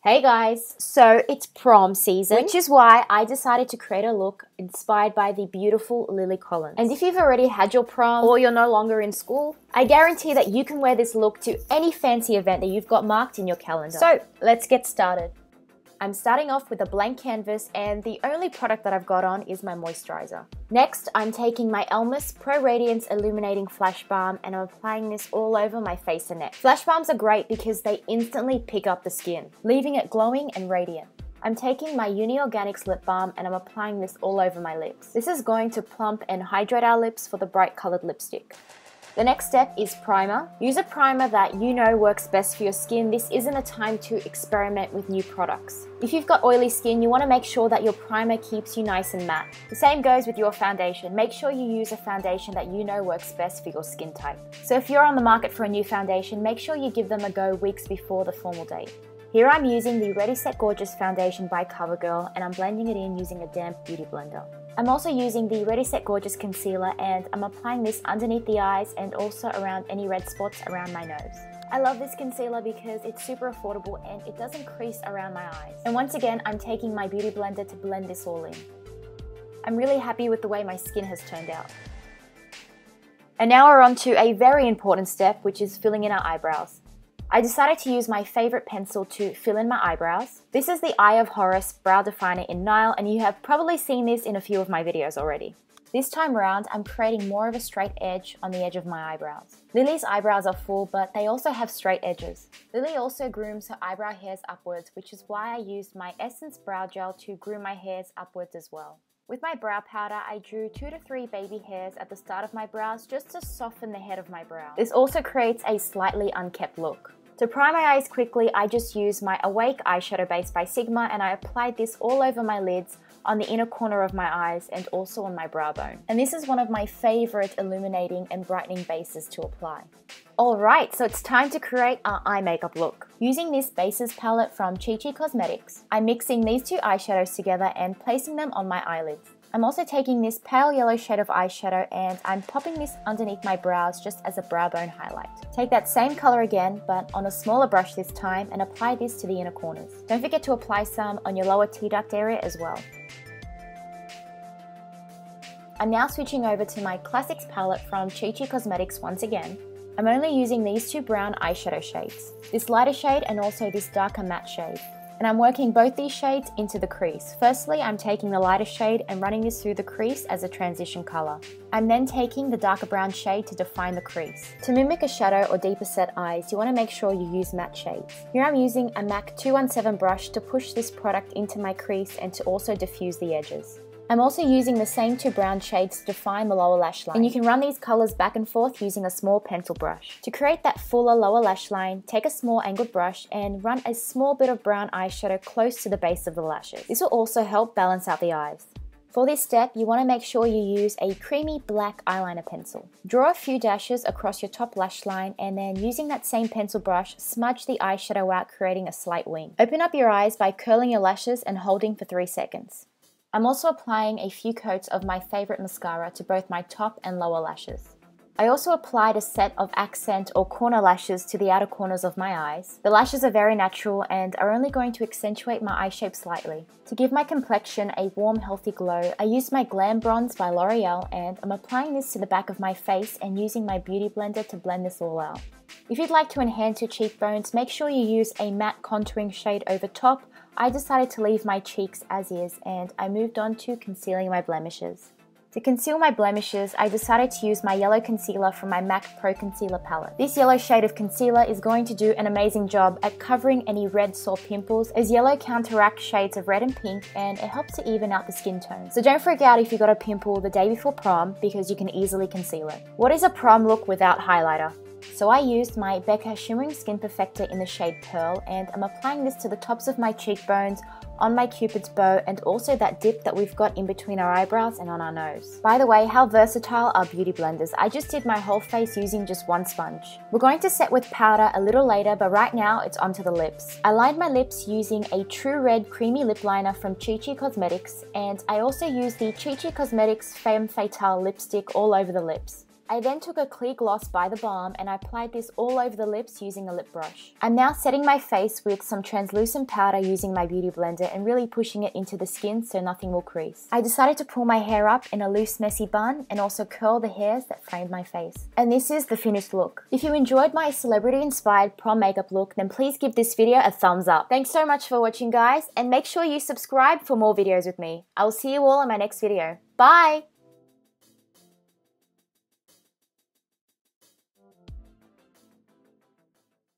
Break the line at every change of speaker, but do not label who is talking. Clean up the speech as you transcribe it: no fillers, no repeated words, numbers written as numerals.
Hey guys, so it's prom season, which is why I decided to create a look inspired by the beautiful Lily Collins. And if you've already had your prom or you're no longer in school, I guarantee that you can wear this look to any fancy event that you've got marked in your calendar. So let's get started. I'm starting off with a blank canvas and the only product that I've got on is my moisturizer. Next, I'm taking my Elmer's Pro Radiance Illuminating Flash Balm and I'm applying this all over my face and neck. Flash balms are great because they instantly pick up the skin, leaving it glowing and radiant. I'm taking my Uni Organics Lip Balm and I'm applying this all over my lips. This is going to plump and hydrate our lips for the bright colored lipstick. The next step is primer. Use a primer that you know works best for your skin. This isn't a time to experiment with new products. If you've got oily skin, you want to make sure that your primer keeps you nice and matte. The same goes with your foundation. Make sure you use a foundation that you know works best for your skin type. So if you're on the market for a new foundation, make sure you give them a go weeks before the formal date. Here I'm using the Ready Set Gorgeous foundation by CoverGirl and I'm blending it in using a damp beauty blender. I'm also using the Ready Set Gorgeous concealer and I'm applying this underneath the eyes and also around any red spots around my nose. I love this concealer because it's super affordable and it doesn't crease around my eyes. And once again, I'm taking my beauty blender to blend this all in. I'm really happy with the way my skin has turned out. And now we're on to a very important step, which is filling in our eyebrows. I decided to use my favorite pencil to fill in my eyebrows. This is the Eye of Horus Brow Definer in Nile, and you have probably seen this in a few of my videos already. This time around, I'm creating more of a straight edge on the edge of my eyebrows. Lily's eyebrows are full, but they also have straight edges. Lily also grooms her eyebrow hairs upwards, which is why I used my Essence Brow Gel to groom my hairs upwards as well. With my brow powder, I drew 2 to 3 baby hairs at the start of my brows just to soften the head of my brow. This also creates a slightly unkept look. To prime my eyes quickly, I just used my Awake eyeshadow base by Sigma and I applied this all over my lids, on the inner corner of my eyes and also on my brow bone. And this is one of my favorite illuminating and brightening bases to apply. Alright, so it's time to create our eye makeup look. Using this Bases palette from Chi Chi Cosmetics, I'm mixing these two eyeshadows together and placing them on my eyelids. I'm also taking this pale yellow shade of eyeshadow and I'm popping this underneath my brows just as a brow bone highlight. Take that same color again, but on a smaller brush this time, and apply this to the inner corners. Don't forget to apply some on your lower tear duct area as well. I'm now switching over to my Classics palette from Chi Chi Cosmetics once again. I'm only using these two brown eyeshadow shades, this lighter shade and also this darker matte shade. And I'm working both these shades into the crease. Firstly, I'm taking the lighter shade and running this through the crease as a transition color. I'm then taking the darker brown shade to define the crease. To mimic a shadow or deeper set eyes, you want to make sure you use matte shades. Here I'm using a MAC 217 brush to push this product into my crease and to also diffuse the edges. I'm also using the same two brown shades to define the lower lash line. And you can run these colors back and forth using a small pencil brush. To create that fuller lower lash line, take a small angled brush and run a small bit of brown eyeshadow close to the base of the lashes. This will also help balance out the eyes. For this step, you want to make sure you use a creamy black eyeliner pencil. Draw a few dashes across your top lash line and then using that same pencil brush, smudge the eyeshadow out, creating a slight wing. Open up your eyes by curling your lashes and holding for 3 seconds. I'm also applying a few coats of my favorite mascara to both my top and lower lashes. I also applied a set of accent or corner lashes to the outer corners of my eyes. The lashes are very natural and are only going to accentuate my eye shape slightly. To give my complexion a warm, healthy glow, I used my Glam bronze by L'Oreal and I'm applying this to the back of my face and using my beauty blender to blend this all out. If you'd like to enhance your cheekbones, make sure you use a matte contouring shade over top. I decided to leave my cheeks as is and I moved on to concealing my blemishes. To conceal my blemishes, I decided to use my yellow concealer from my MAC Pro Concealer palette. This yellow shade of concealer is going to do an amazing job at covering any red sore pimples, as yellow counteracts shades of red and pink and it helps to even out the skin tone. So don't freak out if you got a pimple the day before prom because you can easily conceal it. What is a prom look without highlighter? So I used my Becca Shimmering Skin Perfector in the shade Pearl and I'm applying this to the tops of my cheekbones, on my cupid's bow and also that dip that we've got in between our eyebrows and on our nose. By the way, how versatile are beauty blenders? I just did my whole face using just one sponge. We're going to set with powder a little later, but right now it's onto the lips. I lined my lips using a True Red Creamy Lip Liner from Chi Chi Cosmetics and I also used the Chi Chi Cosmetics Femme Fatale lipstick all over the lips. I then took a clear gloss by the balm and I applied this all over the lips using a lip brush. I'm now setting my face with some translucent powder using my beauty blender and really pushing it into the skin so nothing will crease. I decided to pull my hair up in a loose messy bun and also curl the hairs that framed my face. And this is the finished look. If you enjoyed my celebrity inspired prom makeup look, then please give this video a thumbs up. Thanks so much for watching, guys, and make sure you subscribe for more videos with me. I will see you all in my next video. Bye!